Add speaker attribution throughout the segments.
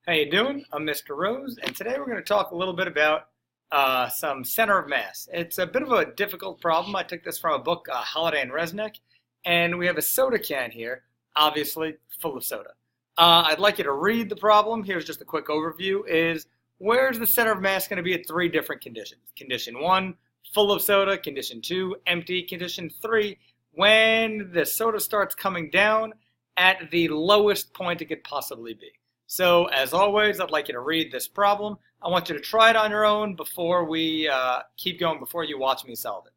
Speaker 1: How you doing? I'm Mr. Rose, and today we're going to talk a little bit about some center of mass. It's a bit of a difficult problem. I took this from a book, Holiday and Resnick, and we have a soda can here, obviously full of soda. I'd like you to read the problem. Here's just a quick overview, is where's the center of mass going to be at three different conditions? Condition 1, full of soda. Condition 2, empty. Condition 3, when the soda starts coming down at the lowest point it could possibly be. So, as always, I'd like you to read this problem. I want you to try it on your own before we keep going, before you watch me solve it.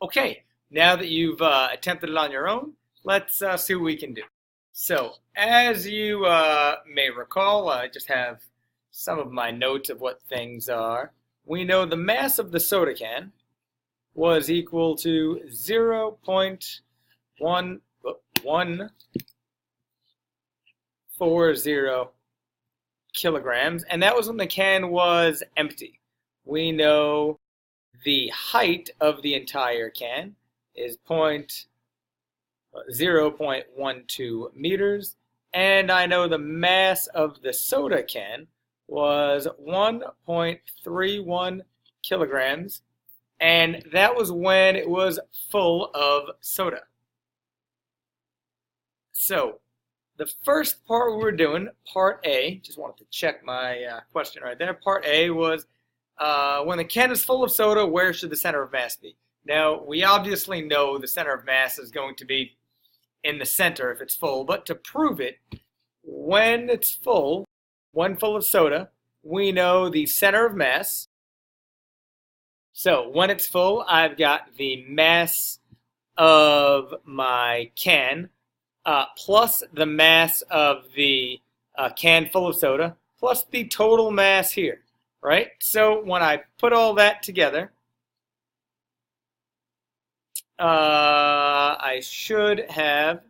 Speaker 1: Okay, now that you've attempted it on your own, let's see what we can do. So, as you may recall, I just have some of my notes of what things are. We know the mass of the soda can was equal to 0.140 kilograms, and that was when the can was empty. We know the height of the entire can is 0.12 meters, and I know the mass of the soda can was 1.31 kilograms, and that was when it was full of soda. So, the first part we were doing, part A, just wanted to check my question right there. Part A was when the can is full of soda, where should the center of mass be? Now, we obviously know the center of mass is going to be in the center if it's full, but to prove it, when it's full, when full of soda, we know the center of mass. So, when it's full, I've got the mass of my can, plus the mass of the can full of soda, plus the total mass here, right? So when I put all that together, I should have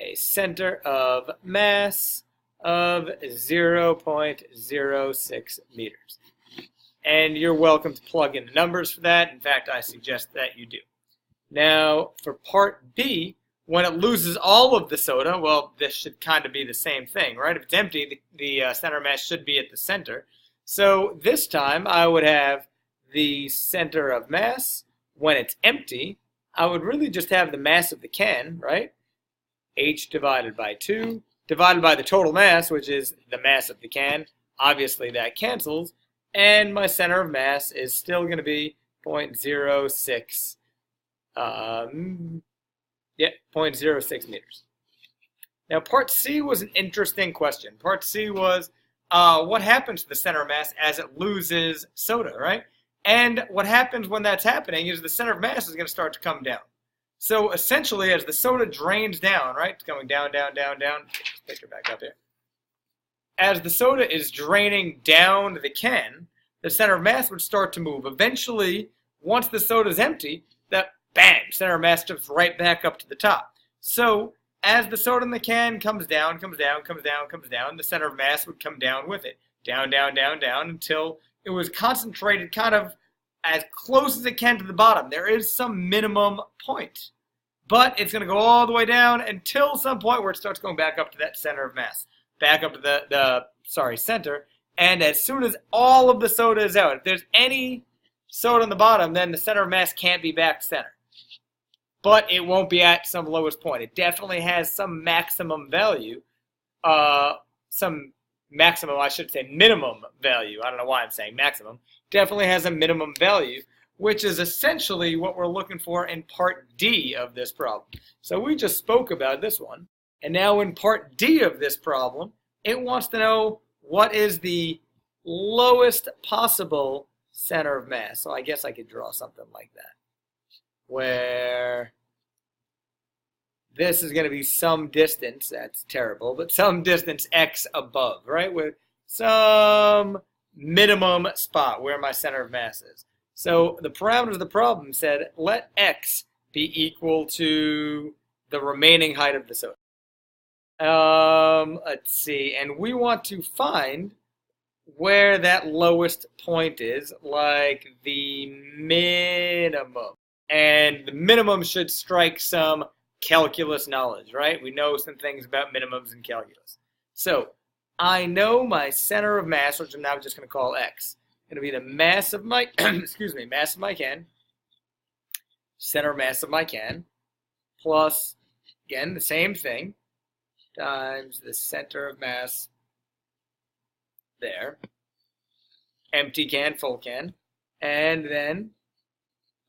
Speaker 1: a center of mass of 0.06 meters. And you're welcome to plug in the numbers for that. In fact, I suggest that you do. Now, for part B, when it loses all of the soda, well, this should kind of be the same thing, right? If it's empty, the center of mass should be at the center. So this time, I would have the center of mass. When it's empty, I would really just have the mass of the can, right? H divided by 2, divided by the total mass, which is the mass of the can. Obviously, that cancels. And my center of mass is still going to be 0.06 0.06 meters. Now, part C was an interesting question. Part C was, what happens to the center of mass as it loses soda, right? And what happens when that's happening is the center of mass is going to start to come down. So, essentially, as the soda drains down, right? It's going down, down, down, down. Let's picture back up here. As the soda is draining down the can, the center of mass would start to move. Eventually, once the soda is empty, that bang, center of mass jumps right back up to the top. So, as the soda in the can comes down, comes down, comes down, comes down, the center of mass would come down with it. Down, down, down, down, until it was concentrated kind of as close as it can to the bottom. There is some minimum point. But it's going to go all the way down until some point where it starts going back up to that center of mass. Back up to the center. And as soon as all of the soda is out, if there's any soda on the bottom, then the center of mass can't be back center. But it won't be at some lowest point. It definitely has some maximum value, minimum value. I don't know why I'm saying maximum. Definitely has a minimum value, which is essentially what we're looking for in part D of this problem. So we just spoke about this one. And now in part D of this problem, it wants to know what is the lowest possible center of mass. So I guess I could draw something like that, where this is going to be some distance, that's terrible, but some distance x above, right? With some minimum spot where my center of mass is. So the parameters of the problem said, let x be equal to the remaining height of the soda. Let's see, and we want to find where that lowest point is, like the minimum. And the minimum should strike some calculus knowledge, right? We know some things about minimums in calculus. So I know my center of mass, which I'm now just going to call X. It's going to be the mass of my, excuse me, mass of my can, center mass of my can, plus, again, the same thing, times the center of mass there, empty can, full can, and then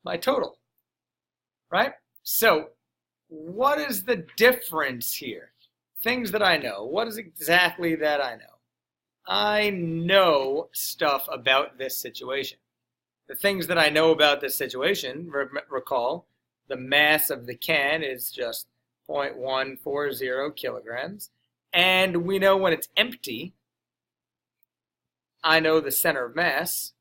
Speaker 1: my total, right? So what is the difference here? Things that I know. What is exactly that I know? I know stuff about this situation. The things that I know about this situation, recall, the mass of the can is just 0.140 kilograms. And we know when it's empty, I know the center of mass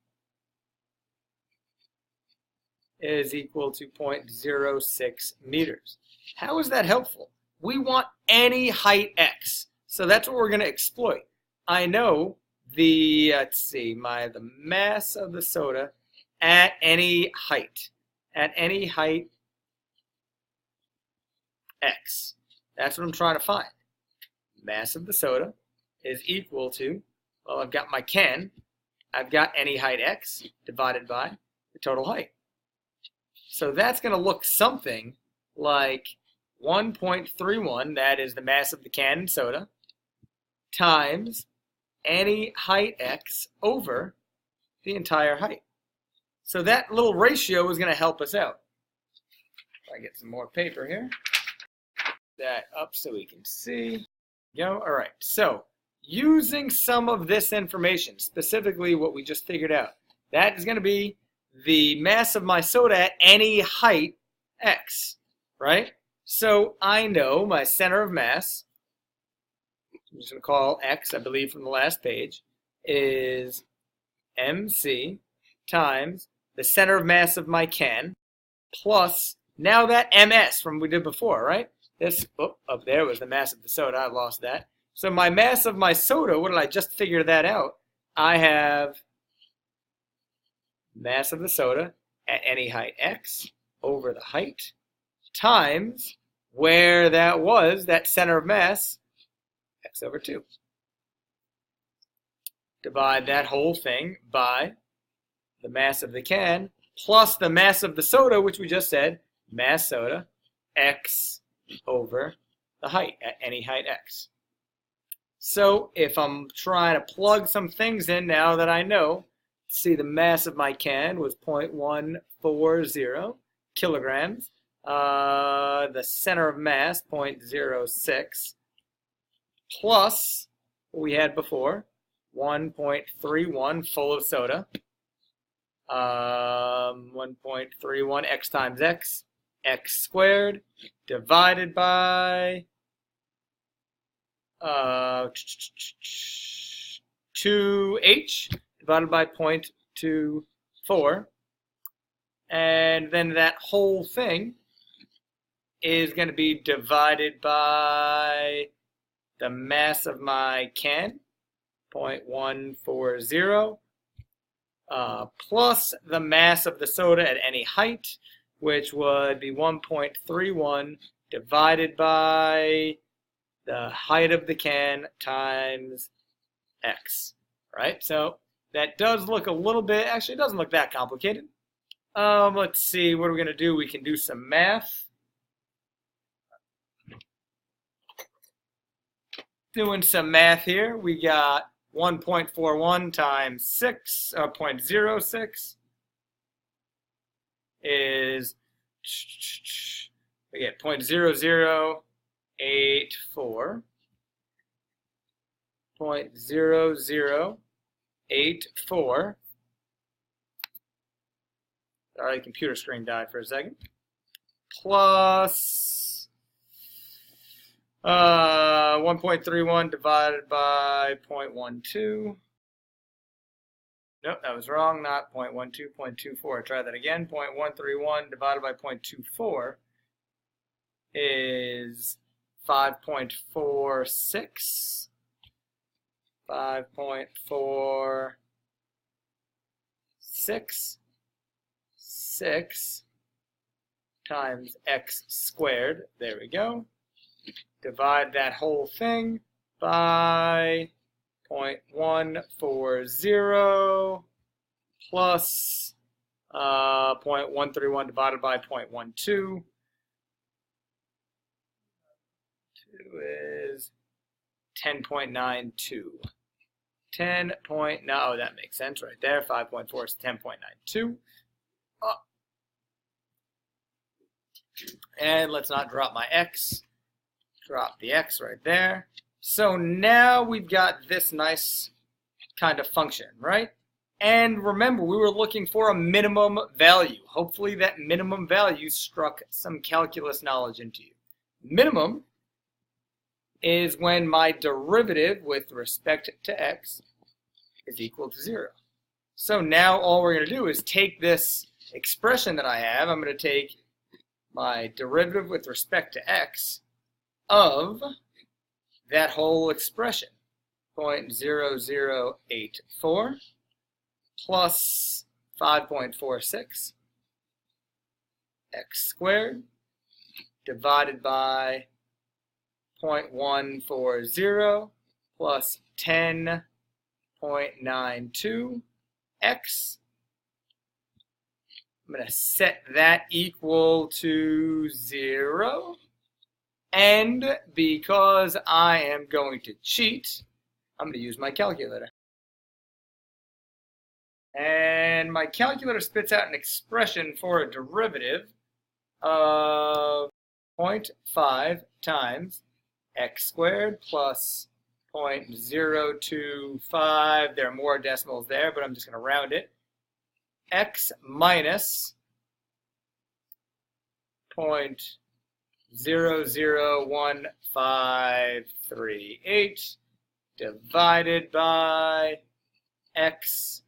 Speaker 1: is equal to 0.06 meters. How is that helpful? We want any height x. So that's what we're going to exploit. I know the, the mass of the soda at any height. At any height x. That's what I'm trying to find. Mass of the soda is equal to, well, I've got my can. I've got any height x divided by the total height. So that's going to look something like 1.31, that is the mass of the can and soda, times any height x over the entire height. So that little ratio is going to help us out. If I get some more paper here, that up so we can see. Go. All right. So using some of this information, specifically what we just figured out, that is going to be the mass of my soda at any height x, right? So I know my center of mass, I'm just going to call x, I believe from the last page, is mc times the center of mass of my can plus, now that ms from what we did before, right? This, up there was the mass of the soda, I lost that. So my mass of my soda, what did I just figure that out? I have mass of the soda at any height x over the height times where that was, that center of mass, x over 2. Divide that whole thing by the mass of the can plus the mass of the soda, which we just said, mass soda, x over the height at any height x. So if I'm trying to plug some things in now that I know, see the mass of my can was 0.140 kilograms. The center of mass, 0.06, plus what we had before, 1.31 full of soda. 1.31 x times x, x squared, divided by 2h, divided by 0.24. And then that whole thing is going to be divided by the mass of my can, 0.140, plus the mass of the soda at any height, which would be 1.31 divided by the height of the can times x, right? So that does look a little bit, actually it doesn't look that complicated. Let's see, what are we going to do? We can do some math. Doing some math here, we got 1.41 times 6, 0.06 is, we get 0.0084, 0.0084. Sorry, the computer screen died for a second. Plus 1.31 divided by 0.12. Nope, that was wrong. Not 0.12, 0.24. Try that again. 0.131 divided by 0.24 is 5.46. 5.46. times x squared. There we go. Divide that whole thing by 0.140 plus 0.131 divided by 0.12. 2 is 10.92. 10.9, oh, that makes sense right there. 5.4 is 10.92. And let's not drop my x. Drop the x right there. So now we've got this nice kind of function, right? And remember, we were looking for a minimum value. Hopefully that minimum value struck some calculus knowledge into you. Minimum is when my derivative with respect to x is equal to 0. So now all we're going to do is take this expression that I have. I'm going to take my derivative with respect to x of that whole expression, 0.0084 plus 5.46 x squared divided by 0.140 plus 10.92 x. I'm going to set that equal to 0. And because I am going to cheat, I'm going to use my calculator. And my calculator spits out an expression for a derivative of 0.5 times x squared plus 0.025. There are more decimals there, but I'm just going to round it. X minus 0.001538 divided by x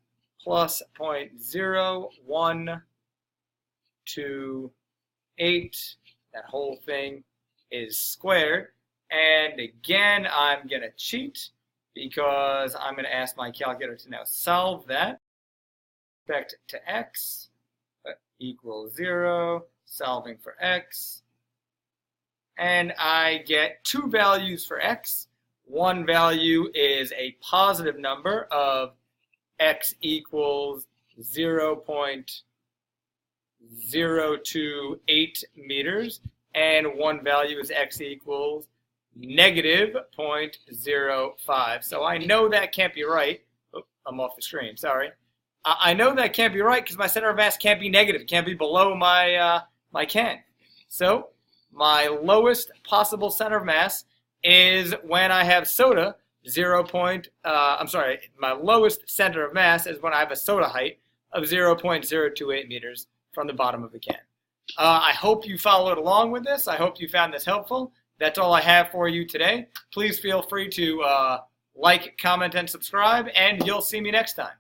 Speaker 1: plus 0.0128. That whole thing is squared. And again, I'm going to cheat because I'm going to ask my calculator to now solve that. Respect to x equals 0, solving for x. And I get two values for x. One value is a positive number of x equals 0.028 meters, and one value is x equals negative 0.05. So I know that can't be right. Oh, I'm off the screen, sorry. I know that can't be right because my center of mass can't be negative. It can't be below my my can. So my lowest possible center of mass is when I have soda my lowest center of mass is when I have a soda height of 0.028 meters from the bottom of the can. I hope you followed along with this. I hope you found this helpful. That's all I have for you today. Please feel free to like, comment, and subscribe, and you'll see me next time.